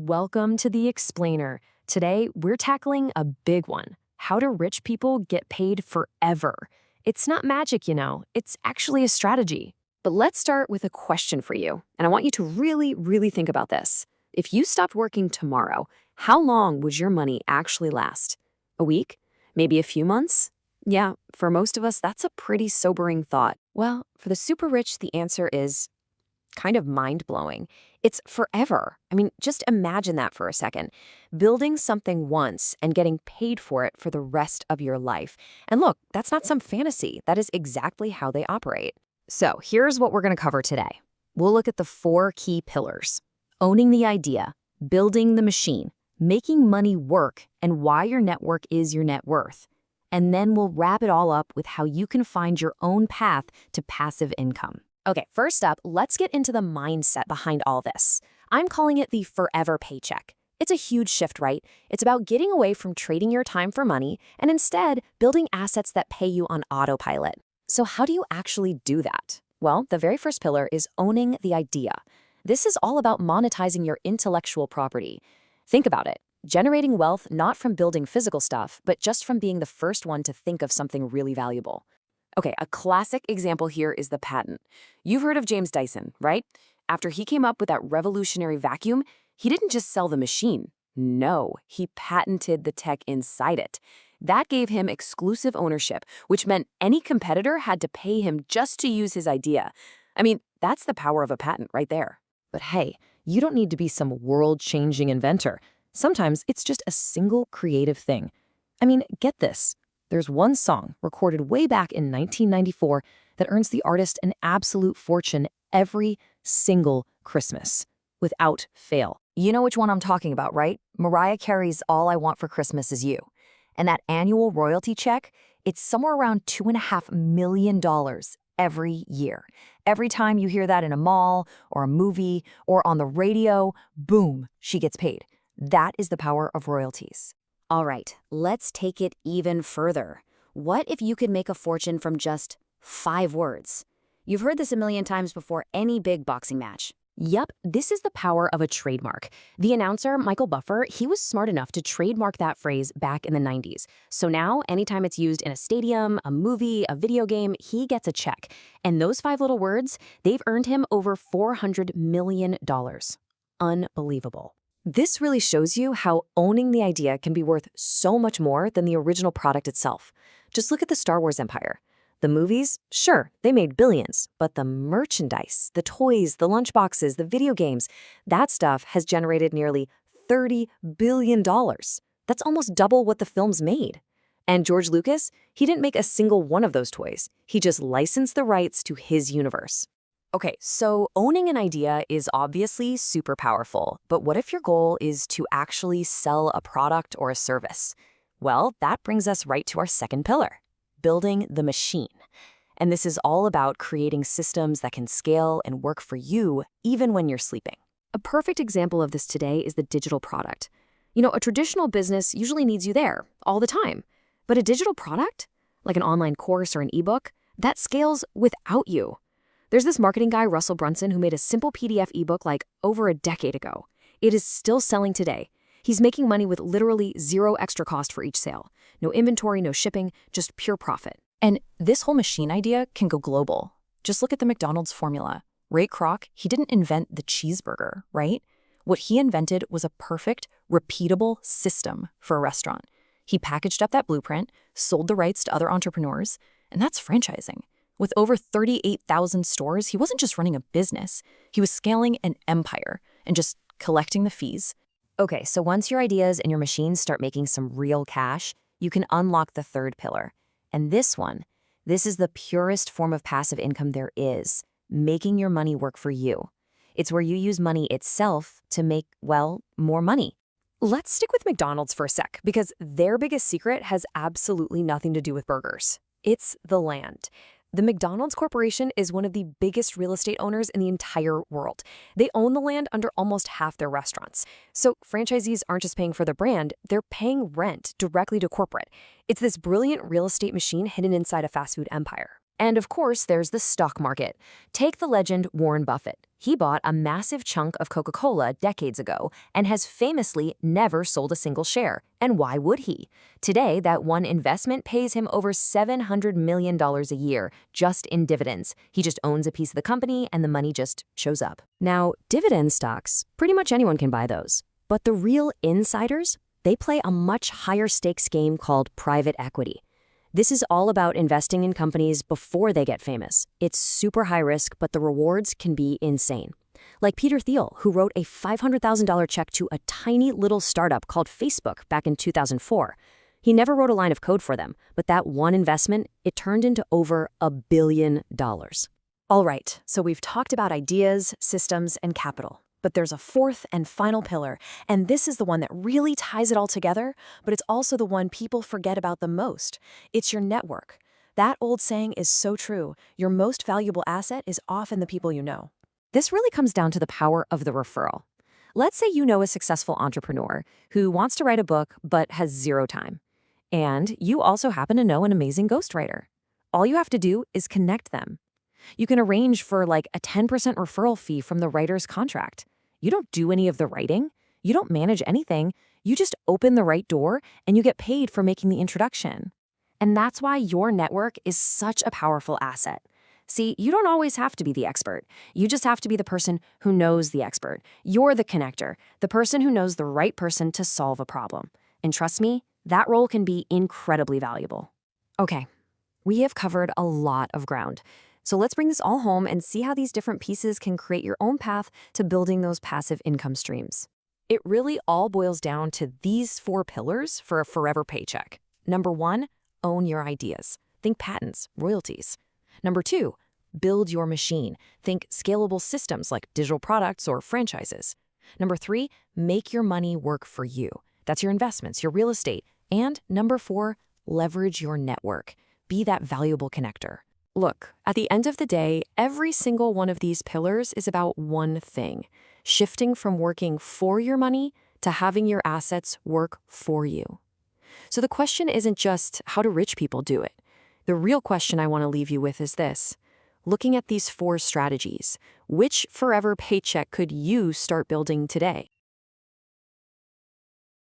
Welcome to The Explainer. Today, we're tackling a big one. How do rich people get paid forever? It's not magic, it's actually a strategy. But let's start with a question for you, and I want you to really think about this. If you stopped working tomorrow, how long would your money actually last? A week? Maybe a few months? Yeah, for most of us, that's a pretty sobering thought. Well, for the super rich, the answer is kind of mind-blowing. It's forever. Just imagine that for a second. Building something once and getting paid for it for the rest of your life. And look, that's not some fantasy. That is exactly how they operate. So here's what we're going to cover today. We'll look at the 4 key pillars: owning the idea, building the machine, making money work, and why your network is your net worth. And then we'll wrap it all up with how you can find your own path to passive income. Okay, first up, let's get into the mindset behind all this. I'm calling it the forever paycheck. It's a huge shift, right? It's about getting away from trading your time for money and instead building assets that pay you on autopilot. So how do you actually do that? Well, the very first pillar is owning the idea. This is all about monetizing your intellectual property. Think about it. Generating wealth not from building physical stuff, but just from being the first one to think of something really valuable. Okay, a classic example here is the patent. You've heard of James Dyson, right? After he came up with that revolutionary vacuum, he didn't just sell the machine. No, he patented the tech inside it. That gave him exclusive ownership, which meant any competitor had to pay him just to use his idea. That's the power of a patent right there. But hey, you don't need to be some world-changing inventor. Sometimes it's just a single creative thing. Get this. There's one song recorded way back in 1994 that earns the artist an absolute fortune every single Christmas, without fail. You know which one I'm talking about, right? Mariah Carey's All I Want for Christmas Is You. And that annual royalty check, it's somewhere around $2.5 million every year. Every time you hear that in a mall or a movie or on the radio, boom, she gets paid. That is the power of royalties. All right, let's take it even further. What if you could make a fortune from just 5 words? You've heard this a million times before any big boxing match. Yup, this is the power of a trademark. The announcer, Michael Buffer, he was smart enough to trademark that phrase back in the 90s. So now, anytime it's used in a stadium, a movie, a video game, he gets a check. And those 5 little words, they've earned him over $400 million. Unbelievable. This really shows you how owning the idea can be worth so much more than the original product itself. Just look at the Star Wars empire. The movies, sure, they made billions, but the merchandise, the toys, the lunchboxes, the video games, that stuff has generated nearly $30 billion. That's almost double what the films made. And George Lucas, he didn't make a single one of those toys. He just licensed the rights to his universe. Okay, so owning an idea is obviously super powerful, but what if your goal is to actually sell a product or a service? Well, that brings us right to our second pillar, building the machine. And this is all about creating systems that can scale and work for you even when you're sleeping. A perfect example of this today is the digital product. A traditional business usually needs you there all the time, but a digital product, like an online course or an ebook, that scales without you. There's this marketing guy, Russell Brunson, who made a simple PDF ebook like over a decade ago. It is still selling today. He's making money with literally 0 extra cost for each sale. No inventory, no shipping, just pure profit. And this whole machine idea can go global. Just look at the McDonald's formula. Ray Kroc, he didn't invent the cheeseburger, right? What he invented was a perfect, repeatable system for a restaurant. He packaged up that blueprint, sold the rights to other entrepreneurs, and that's franchising. With over 38,000 stores, he wasn't just running a business. He was scaling an empire and just collecting the fees. Okay, so once your ideas and your machines start making some real cash, you can unlock the third pillar. And this is the purest form of passive income there is, making your money work for you. It's where you use money itself to make, well, more money. Let's stick with McDonald's for a sec, because their biggest secret has absolutely nothing to do with burgers. It's the land. The McDonald's Corporation is one of the biggest real estate owners in the entire world. They own the land under almost half their restaurants. So franchisees aren't just paying for the brand, they're paying rent directly to corporate. It's this brilliant real estate machine hidden inside a fast food empire. And of course, there's the stock market. Take the legend Warren Buffett. He bought a massive chunk of Coca-Cola decades ago and has famously never sold a single share. And why would he? Today, that one investment pays him over $700 million a year just in dividends. He just owns a piece of the company and the money just shows up. Now, dividend stocks, pretty much anyone can buy those. But the real insiders, they play a much higher stakes game called private equity. This is all about investing in companies before they get famous. It's super high risk, but the rewards can be insane. Like Peter Thiel, who wrote a $500,000 check to a tiny little startup called Facebook back in 2004. He never wrote a line of code for them, but that one investment, it turned into over $1 billion. All right, so we've talked about ideas, systems, and capital. But there's a fourth and final pillar, and this is the one that really ties it all together, but it's also the one people forget about the most. It's your network. That old saying is so true. Your most valuable asset is often the people you know. This really comes down to the power of the referral. Let's say you know a successful entrepreneur who wants to write a book but has zero time. And you also happen to know an amazing ghostwriter. All you have to do is connect them. You can arrange for like a 10% referral fee from the writer's contract. You don't do any of the writing. You don't manage anything. You just open the right door and you get paid for making the introduction. And that's why your network is such a powerful asset. See, you don't always have to be the expert. You just have to be the person who knows the expert. You're the connector, the person who knows the right person to solve a problem. And trust me, that role can be incredibly valuable. Okay, we have covered a lot of ground. So let's bring this all home and see how these different pieces can create your own path to building those passive income streams. It really all boils down to these 4 pillars for a forever paycheck. Number 1, own your ideas. Think patents, royalties. Number 2, build your machine. Think scalable systems like digital products or franchises. Number 3, make your money work for you. That's your investments, your real estate. And number 4, leverage your network. Be that valuable connector. Look, at the end of the day, every single one of these pillars is about one thing: shifting from working for your money to having your assets work for you. So the question isn't just how do rich people do it? The real question I want to leave you with is this. Looking at these 4 strategies, which forever paycheck could you start building today?